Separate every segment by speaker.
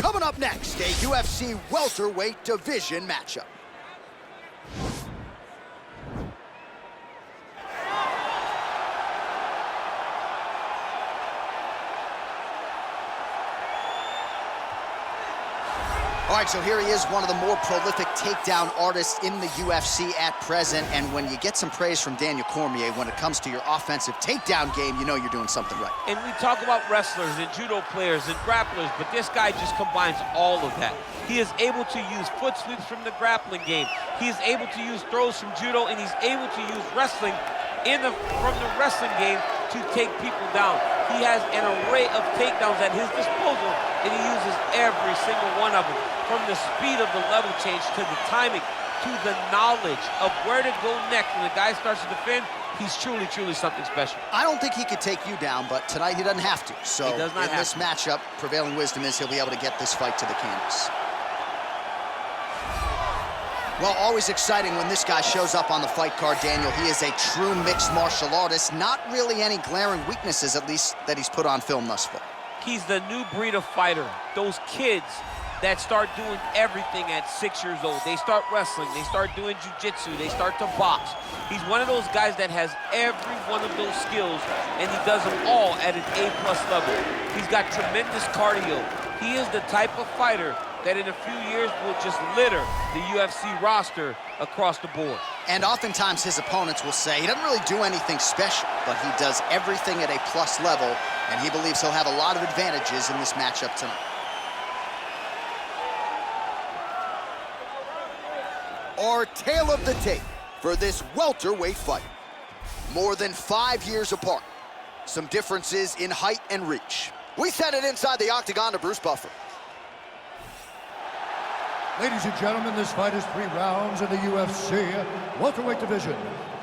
Speaker 1: Coming up next, a UFC welterweight division matchup. All right, so here he is, one of the more prolific takedown artists in the UFC at present. And when you get some praise from Daniel Cormier when it comes to your offensive takedown game, you know you're doing something right.
Speaker 2: And we talk about wrestlers and judo players and grapplers, but this guy just combines all of that. He is able to use foot sweeps from the grappling game. He is able to use throws from judo, and he's able to use wrestling from the wrestling game to take people down. He has an array of takedowns at his disposal, and he uses every single one of them. From the speed of the level change, to the timing, to the knowledge of where to go next when the guy starts to defend, he's truly, truly something special.
Speaker 1: I don't think he could take you down, but tonight he doesn't have to. So
Speaker 2: he does not
Speaker 1: in this matchup, prevailing wisdom is he'll be able to get this fight to the canvas. Well, always exciting when this guy shows up on the fight card, Daniel. He is a true mixed martial artist. Not really any glaring weaknesses, at least, that he's put on film thus far.
Speaker 2: He's the new breed of fighter. Those kids that start doing everything at 6 years old. They start wrestling, they start doing jiu-jitsu, they start to box. He's one of those guys that has every one of those skills, and he does them all at an A+ level. He's got tremendous cardio. He is the type of fighter that in a few years will just litter the UFC roster across the board.
Speaker 1: And oftentimes his opponents will say he doesn't really do anything special, but he does everything at a plus level, and he believes he'll have a lot of advantages in this matchup tonight. Our tale of the tape for this welterweight fight. More than 5 years apart. Some differences in height and reach. We send it inside the octagon to Bruce Buffer.
Speaker 3: Ladies and gentlemen, this fight is 3 rounds in the UFC welterweight division.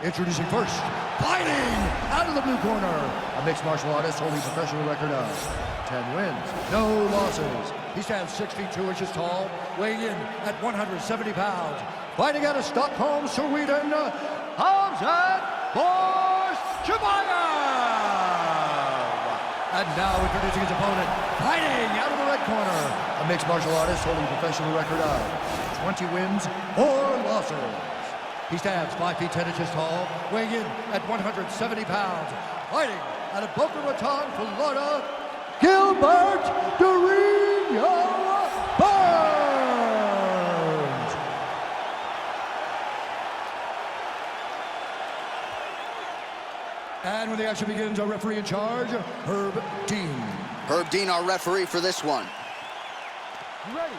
Speaker 3: Introducing first, fighting out of the blue corner, a mixed martial artist holding a professional record of 10 wins, no losses. He stands 6 feet 2 inches tall, weighing in at 170 pounds. Fighting out of Stockholm, Sweden, Khamzat Chimaev! And now introducing his opponent, fighting out of the red corner, a mixed martial artist holding a professional record of 20 wins, 4 losses. He stands 5 feet 10 inches tall, weighing in at 170 pounds. Fighting out of Boca Raton, Florida, Gilbert Burns! And when the action begins, our referee in charge, Herb Dean.
Speaker 1: Herb Dean, our referee for this one.
Speaker 3: You ready?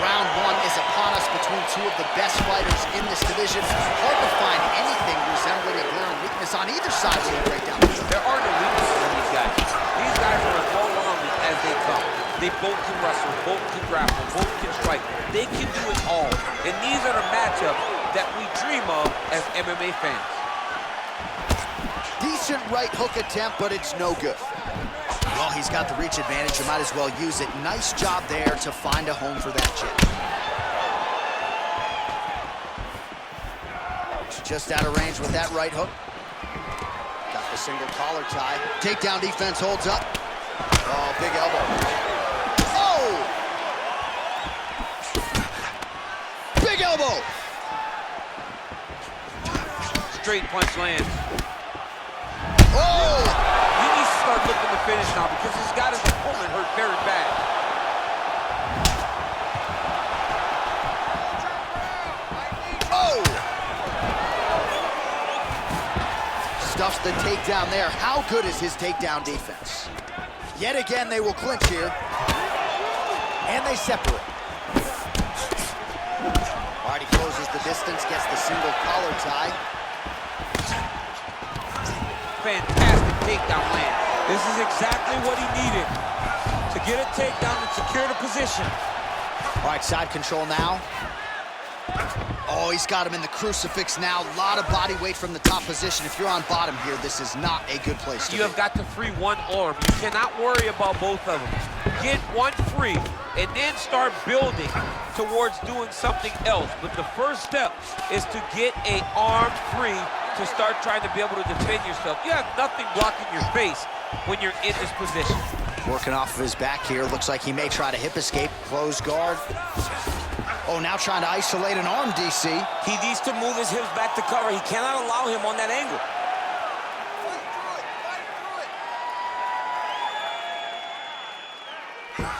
Speaker 1: Round 1 is upon us between 2 of the best fighters in this division. Hard to find anything resembling a glaring weakness on either side of the breakdown.
Speaker 2: There are no weaknesses in these guys. These guys are as well-rounded as they come. They both can wrestle, both can grapple, both can strike. They can do it all. And these are the matchups that we dream of as MMA fans.
Speaker 1: Decent right hook attempt, but it's no good. Well, he's got the reach advantage. You might as well use it. Nice job there to find a home for that jab. It's just out of range with that right hook. Got the single collar tie. Takedown defense holds up. Oh, big elbow. Oh! Big elbow!
Speaker 2: Straight punch lands.
Speaker 1: Oh!
Speaker 2: He needs to start looking to finish now because he's got his opponent hurt very bad.
Speaker 1: Oh! Stuffs the takedown there. How good is his takedown defense? Yet again, they will clinch here. And they separate. All right, he closes the distance, gets the single collar tie.
Speaker 2: Fantastic takedown land. This is exactly what he needed to get a takedown and secure the position.
Speaker 1: All right, side control now. Oh, he's got him in the crucifix now. A lot of body weight from the top position. If you're on bottom here, this is not a good place to be.
Speaker 2: You have got to free one arm. You cannot worry about both of them. get one free and then start building towards doing something else. But the first step is to get an arm free to start trying to be able to defend yourself. You have nothing blocking your face when you're in this position.
Speaker 1: Working off of his back here. Looks like he may try to hip escape. Close guard. Oh, now trying to isolate an arm, DC.
Speaker 4: He needs to move his hips back to cover. He cannot allow him on that angle.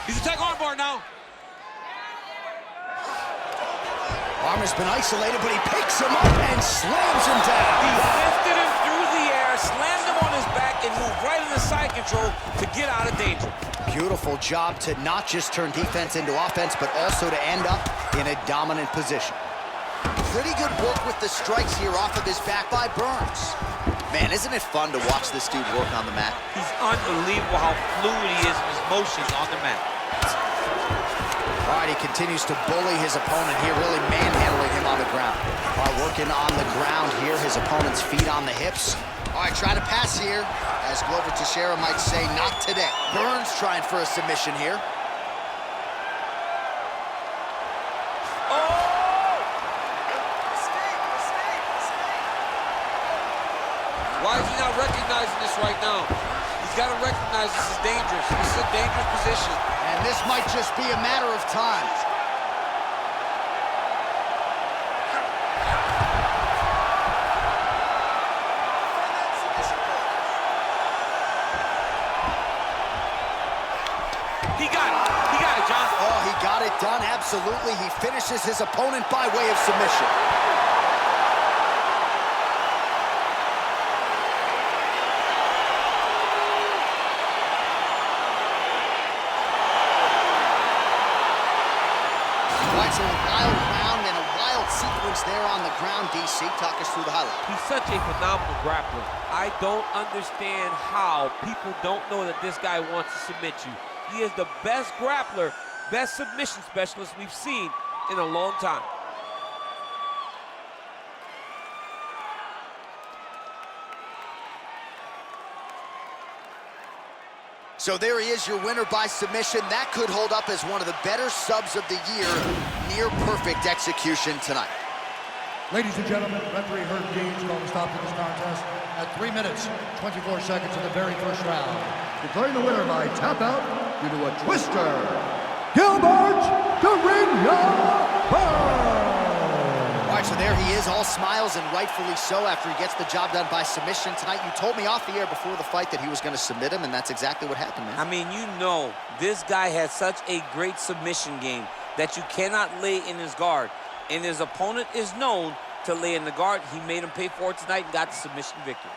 Speaker 4: He's a tech arm bar now.
Speaker 1: Arm has been isolated, but he picks him up and slams him down.
Speaker 4: He lifted him through the air, slammed him on his back, and moved right into side control to get out of danger.
Speaker 1: Beautiful job to not just turn defense into offense, but also to end up in a dominant position. Pretty good work with the strikes here off of his back by Burns. Man, isn't it fun to watch this dude work on the mat?
Speaker 2: He's unbelievable how fluid he is in his motions on the mat.
Speaker 1: All right, he continues to bully his opponent here, really manhandling him on the ground. All right, working on the ground here, his opponent's feet on the hips. All right, trying to pass here, as Glover Teixeira might say, not today. Burns trying for a submission here.
Speaker 4: Why is he not recognizing this right now? He's got to recognize this is dangerous. This is a dangerous position.
Speaker 1: And this might just be a matter of time.
Speaker 2: He got it. He got it, John.
Speaker 1: Oh, he got it done, absolutely. He finishes his opponent by way of submission. So a wild round and a wild sequence there on the ground, DC. Talk us through the highlight.
Speaker 2: He's such a phenomenal grappler. I don't understand how people don't know that this guy wants to submit you. He is the best grappler, best submission specialist we've seen in a long time.
Speaker 1: So there he is, your winner by submission. That could hold up as one of the better subs of the year. Near perfect execution tonight.
Speaker 3: Ladies and gentlemen, referee Herb Dean's called a stop to this contest at 3 minutes, 24 seconds of the very first round. Declaring the winner by tap out due to a twister, Gilbert Burns.
Speaker 1: All right, so there he is, all smiles and rightfully so after he gets the job done by submission tonight. You told me off the air before the fight that he was going to submit him, and that's exactly what happened, man.
Speaker 4: I mean, you know, this guy has such a great submission game that you cannot lay in his guard. And his opponent is known to lay in the guard. He made him pay for it tonight and got the submission victory.